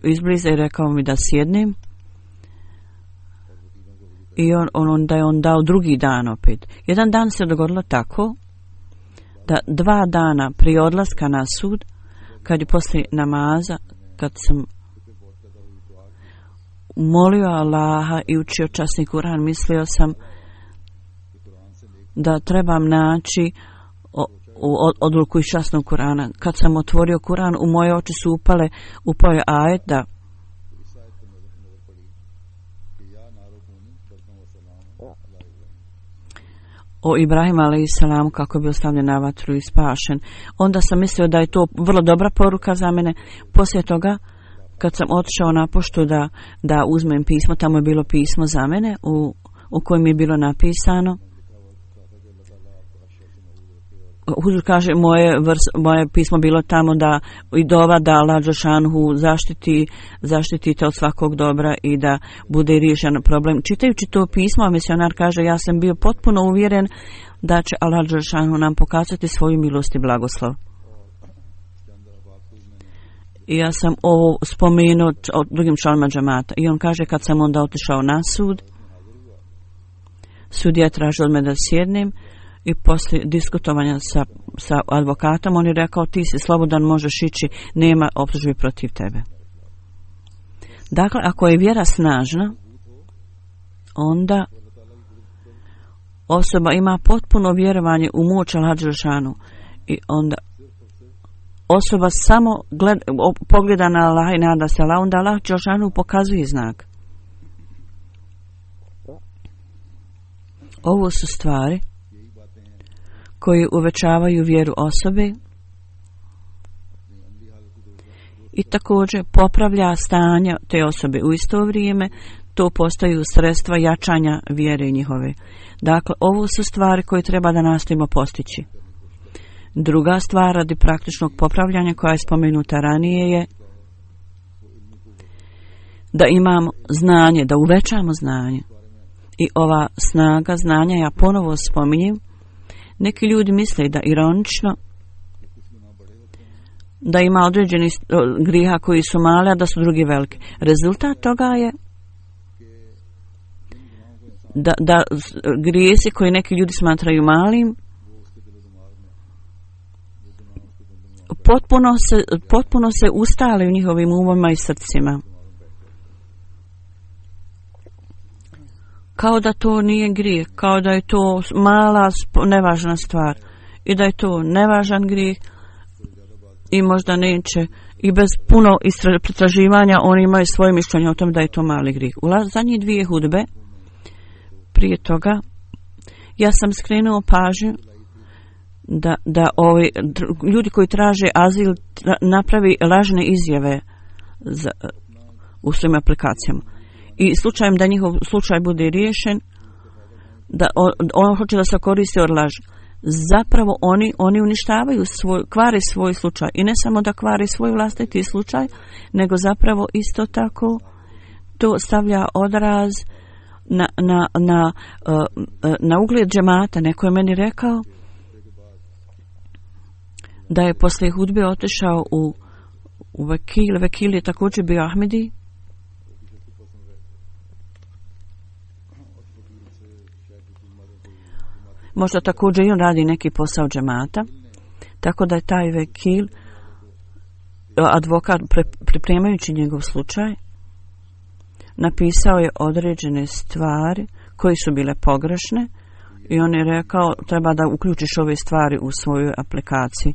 izbliza i rekao mi da sjednem. I onda je on dao drugi dan opet. Jedan dan se dogodilo tako da 2 dana prije odlaska na sud, kad je poslije namaza, kad sam molio Allaha i učio časni Kur'an, mislio sam da trebam naći odluku iz časnog Kur'ana. Kad sam otvorio Kur'an, u moje oči su upao je ajet da o Ibrahimu alejsalamu kako je bio stavljen na vatru i spašen. Onda sam mislio da je to vrlo dobra poruka za mene. Poslije toga, kad sam otišao na poštu da uzmem pismo, tamo je bilo pismo za mene u kojem je bilo napisano. Huzur kaže, moje pismo bilo tamo da i dova da Allah dželešanu zaštitite od svakog dobra i da bude riješen problem. Čitajući to pismo, misionar kaže, ja sam bio potpuno uvjeren da će Allah dželešanu nam pokazati svoju milost i blagoslov. I ja sam ovo spomenuo o drugim članovima džamata. I on kaže, kad sam onda otišao na sud, sudija je tražio od mene da sjednem. I poslije diskutovanja sa advokatom, on je rekao, ti si slobodan, možeš ići, nema optužbi protiv tebe. Dakle, ako je vjera snažna, onda osoba ima potpuno vjerovanje u moć Allaha dželešanu i onda osoba samo pogleda na Allaha i nada se Allah, onda Allah dželešanu pokazuje znak. Ovo su stvari koji uvećavaju vjeru osobe i također popravlja stanje te osobe. U isto vrijeme to postaju sredstva jačanja vjere njihove. Dakle, ovo su stvari koje treba da nastojimo postići. Druga stvar radi praktičnog popravljanja koja je spomenuta ranije je da imamo znanje, da uvećamo znanje. I ova snaga znanja, ja ponovo spominjem, neki ljudi misle da ironično da ima određeni grijeha koji su mali, a da su drugi veliki. Rezultat toga je da grijesi koji neki ljudi smatraju malim potpuno se ustale u njihovim umovima i srcima. Kao da to nije grijeh, kao da je to mala, nevažna stvar i da je to nevažan grijeh i možda neće i bez puno pretraživanja oni imaju svoje mišljenje o tom da je to mali grijeh. U zadnjih 2 hudbe prije toga ja sam skrenuo pažnju da ovi ljudi koji traže azil napravi lažne izjave u svojim aplikacijama. I slučajem da njihov slučaj bude riješen, da on hoće da se koristi od laži. Zapravo oni uništavaju kvare svoj slučaj. I ne samo da kvare svoj vlastiti slučaj, nego zapravo isto tako to stavlja odraz na ugled džemata. Neko je meni rekao da je poslije hudbe otišao u Vekil. Vekil je također bio Ahmedi. Možda također i on radi neki posao džemata. Tako da je taj Vekil, advokat, pripremajući njegov slučaj, napisao je određene stvari koje su bile pogrešne i on je rekao treba da uključiš ove stvari u svoju aplikaciju.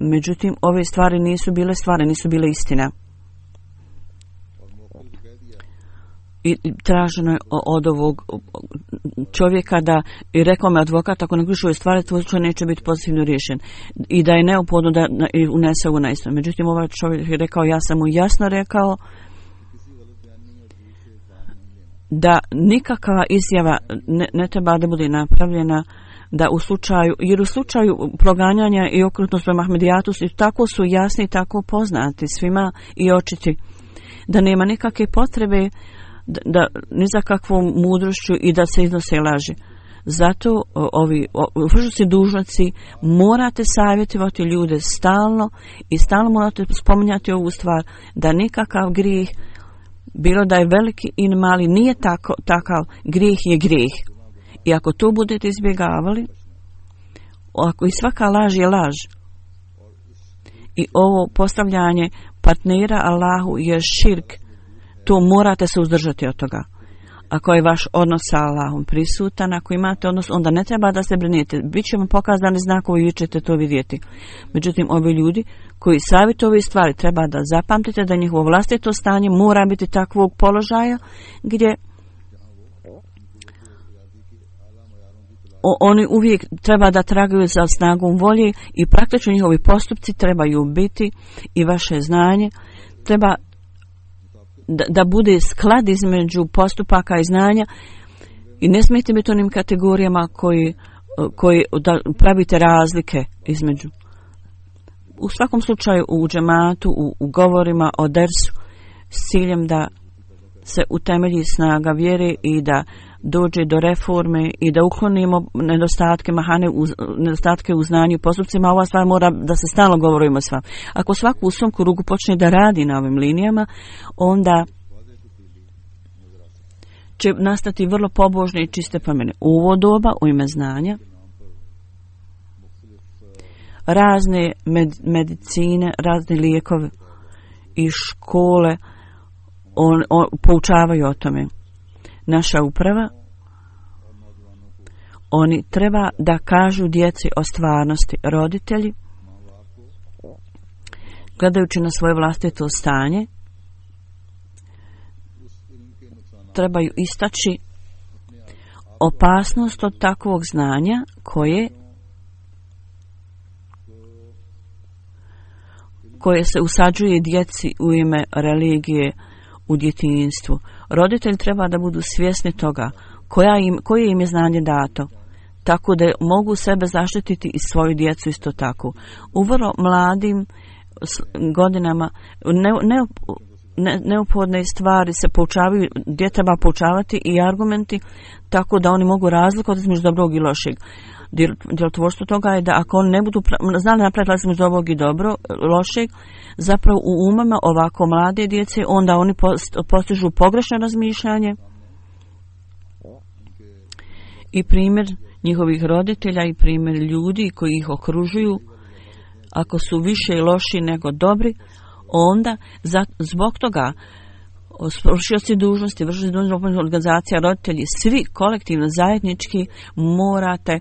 Međutim, ove stvari nisu bile stvari, nisu bile istina. I traženo je od ovog čovjeka da, i rekao me advokat, ako ne uključiš ove stvari, tvoj slučaj neće biti pozitivno riješen. I da je neophodno da unese ovo na isto. Međutim, ovaj čovjek je rekao, ja sam mu jasno rekao da nikakva izjava ne treba da bude napravljena, da u slučaju, jer u slučaju proganjanja i okrutnost prema Ahmedijatu tako su jasni, tako poznati svima i očiti, da nema nikakve potrebe da ni za kakvom mudrošću i da se iznose laži. Zato ovi vršnici dužnici morate savjetovati ljude stalno i stalno morate spominjati ovu stvar, da nikakav grijeh, bilo da je veliki i mali, nije takav, grijeh je grijeh. I ako to budete izbjegavali, ako i svaka laž je laž, i ovo postavljanje partnera Allahu je širk, to morate se uzdržati od toga. Ako je vaš odnos sa Allahom prisutan, ako imate odnos, onda ne treba da se brinete. Biće vam pokazani znakovi i vi ćete to vidjeti. Međutim, ovi ljudi koji savjetuju ove stvari, treba da zapamtite da njihovo vlastito stanje mora biti takvog položaja gdje oni uvijek treba da tragaju za snagom volje i praktično njihovi postupci trebaju biti i vaše znanje treba da bude sklad između postupaka i znanja i ne smijete biti onim kategorijama koji da pravite razlike između. U svakom slučaju u džematu, u govorima o dersu s ciljem da se utemelji snaga vjere i da dođe do reforme i da uklonimo nedostatke u znanju i postupcima. Ova stvar mora da se stalno govorimo s vama. Ako svako u svom krugu počne da radi na ovim linijama, onda će nastati vrlo pobožne i čiste promjene. U ovo doba, u ime znanja, razne medicine, razne lijekove i škole poučavaju o tome. Naša uprava, oni treba da kažu djeci o stvarnosti. Roditelji, gledajući na svoje vlastito stanje, trebaju istaći opasnost od takvog znanja koje se usađuje djeci u ime religije u djetinjstvu. Roditelji treba da budu svjesni toga koje im je znanje dato, tako da mogu sebe zaštititi i svoju djecu isto tako. U vrlo mladim godinama neophodne stvari se poučavaju, gdje treba poučavati i argumenti, tako da oni mogu razlikovati između dobrog i lošeg. Djelotvorstvo toga je da ako oni ne budu znali napraviti razliku između dobrog i lošeg, zapravo u umama ovako mlade djece, onda oni postižu pogrešno razmišljanje i primjer njihovih roditelja i primjer ljudi koji ih okružuju, ako su više loši nego dobri, onda zbog toga vršioci dužnosti, vršioci dužnosti organizacija, roditelji, svi kolektivno zajednički morate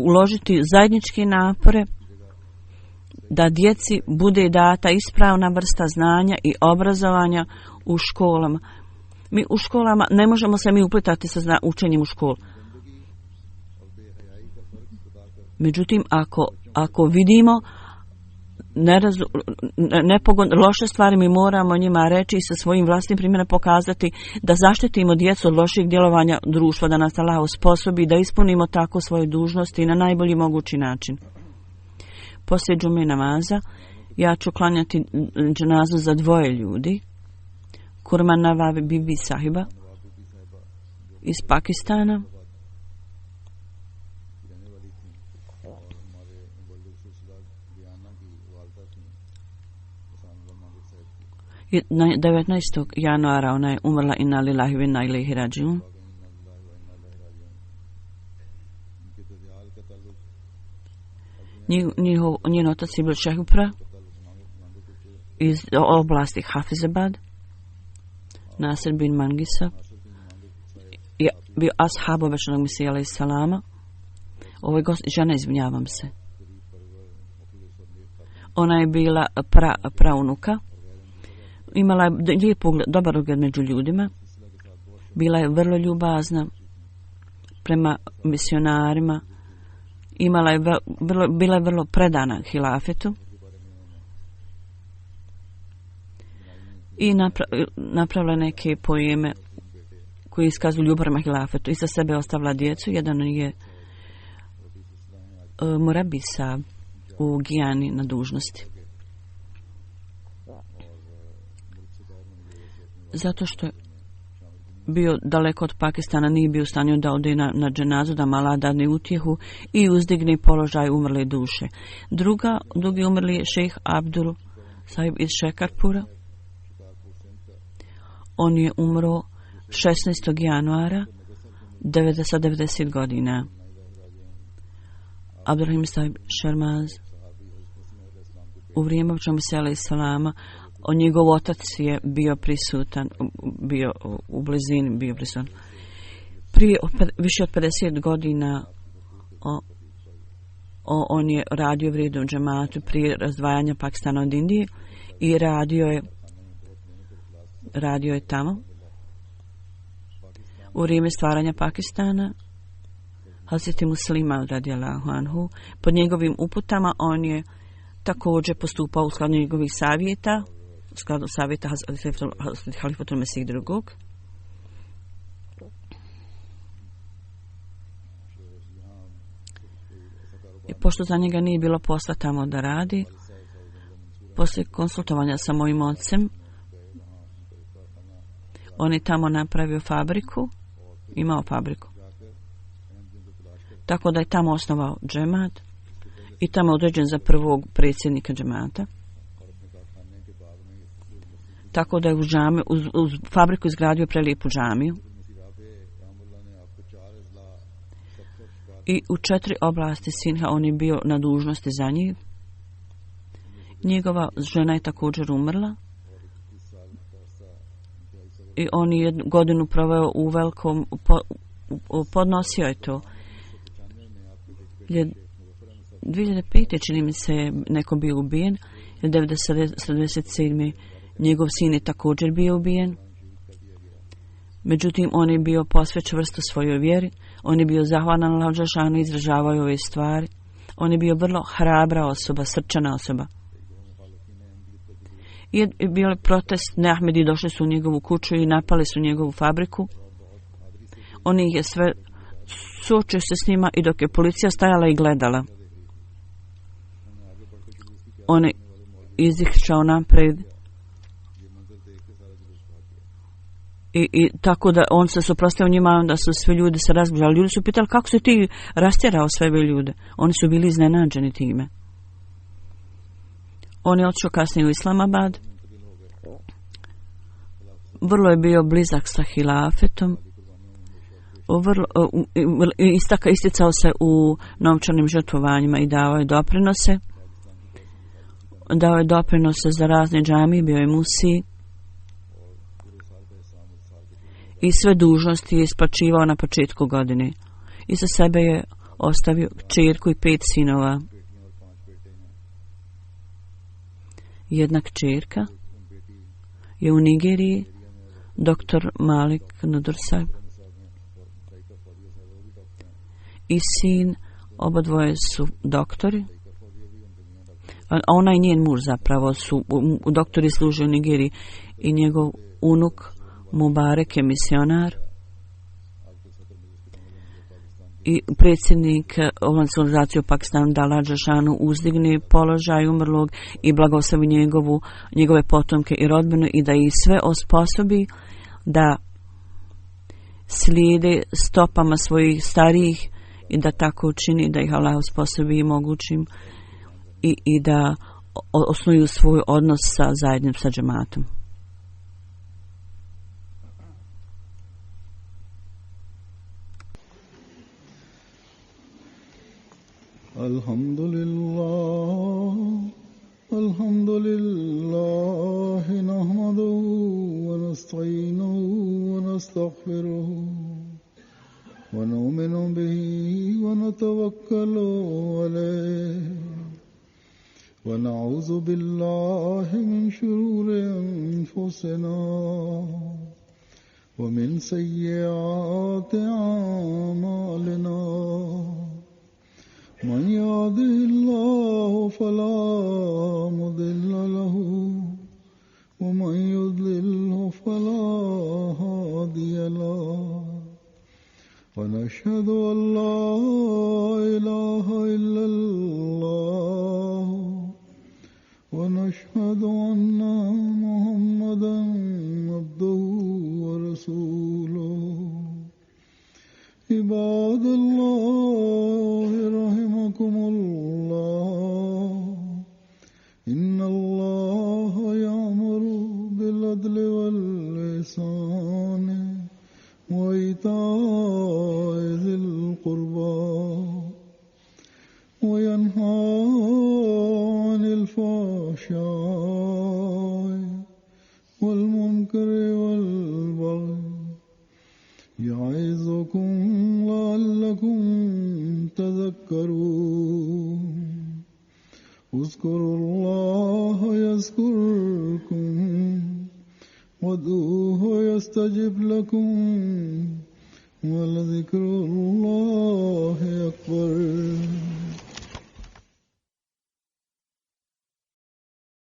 uložiti zajedničke napore da djeci bude data ispravna vrsta znanja i obrazovanja u školama. Mi u školama ne možemo se uplitati sa učenjem u školu. Međutim, ako vidimo loše stvari, mi moramo njima reći i sa svojim vlastnim primjerom pokazati da zaštitimo djecu od loših djelovanja društva, da nas Allah osposobi da ispunimo tako svoje dužnosti na najbolji mogući način. Poslije džume namaza ja ću klanjati dženazu za dvoje ljudi. Kurman Nawab Bibi Sahiba iz Pakistana na 19. januara ona je umrla, inna lillahi wa inna ilaihi rađiun. Njen otac je bio Šehupra iz oblasti Hafizabad, Nasir bin Mangisa, je bio ashab obećanog Mesija alejhi salama. Ovo je žena, izvinjavam se. Ona je bila praunuka. Imala je lijep ugled, dobar ugled među ljudima. Bila je vrlo ljubazna prema misionarima. Bila je vrlo predana hilafetu. I napravila neke poeme koji iskazuju ljubav prema hilafetu. Iza sebe ostavila djecu. Jedan je Murabi Saab u Gijani na dužnosti. Zato što je bio daleko od Pakistana, nije bio u stanju da ode na dženazu, da mala dadne utjehu i uzdigne položaj umrle duše. Drugi umrli je šejh Abdul Sahib iz Šekarpura. On je umro 16. januara 90 godina. Abdurrahim Sahib Sharmaz u vrijeme Mesija alejhi salama, njegov otac je bio prisutan, bio u blizini, bio prisutan. Prije više od 50 godina on je radio u vrijednom džematu prije razdvajanja Pakistana od Indije i radio je tamo. U vrijeme stvaranja Pakistana Hazreti Muslima radijallahu anhu, pod njegovim uputama on je također postupao u skladu njegovih savjeta, u skladu savjeta Hazreti Halifatul Mesih II. I pošto za njega nije bilo posla tamo da radi, poslije konsultovanja sa mojim ocem, on je tamo napravio fabriku, imao fabriku. Tako da je tamo osnovao džemat i tamo je određen za prvog predsjednika džemata. Tako da je uz fabriku izgradio prelijepu džamiju. I u 4 oblasti Sinha on je bio na dužnosti za njih. Njegova žena je također umrla. I on je 1 godinu proveo u velikom, podnosio je to. 2005. čini mi se neko bio ubijen. 1977. njegov sin je također bio ubijen. Međutim, on je bio posve čvrsto svojoj vjeri. On je bio zahvalan Allahu dželešanu i izražavao ove stvari. On je bio vrlo hrabra osoba, srčana osoba. I je bio protest, Neahmedi došli su u njegovu kuću i napali su njegovu fabriku. On ih je sve suočio se s njima i dok je policija stajala i gledala. On je izišao napred. I tako da on se suprotstavio njima, onda su svi ljudi se razbježali. Ljudi su pitali kako se ti rastjerao sve ove ljude. Oni su bili iznenađeni time. On je otišao kasnije u Islamabad. Vrlo je bio blizak sa hilafetom. Isticao se u novčanim žrtvovanjima i dao je doprinose. Dao je doprinose za razne džamije, bio je musi. I sve dužnosti je isplaćivao na početku godine. Iza sebe je ostavio kćerku i 5 sinova. Jedna kćerka je u Nigeriji, doktor Malik Nudursaj. I sin, obadvoje su doktori. A ona i njen muž zapravo su doktori služe u Nigeriji i njegov unuk Mubarek je misionar i predsjednik Ovlanske organizacije u Pakistanu da Allah dželešanu uzdigne položaj umrlog i blagoslovi njegove potomke i rodbinu i da ih sve osposobi da slijede stopama svojih starijih i da tako učini da ih Allah osposobi i mogućim i da osnuju svoj odnos sa zajednim sa džematom. Alhamdulillah, nahmaduhu wa nasta'inuhu wa nastaghfiruhu wa nu'minu bihi wa natawakkalu alayhi wa na'udhu billahi min shururi anfusina wa min sayyiati a'malina. من يهده الله فلا مضل له ومن يضلله فلا هادي له ونشهد أن لا إله إلا الله ونشهد أن محمدا عبده ورسوله. عباد الله رحمكم الله إن الله يأمر بالعدل والإحسان وإيتاء ذي القربى وينهى عن الفحشاء والمنكر والبغي يعظكم لعلكم تذكرون. اذكروا الله يذكركم وادعوه يستجب لكم ولذكر الله أكبر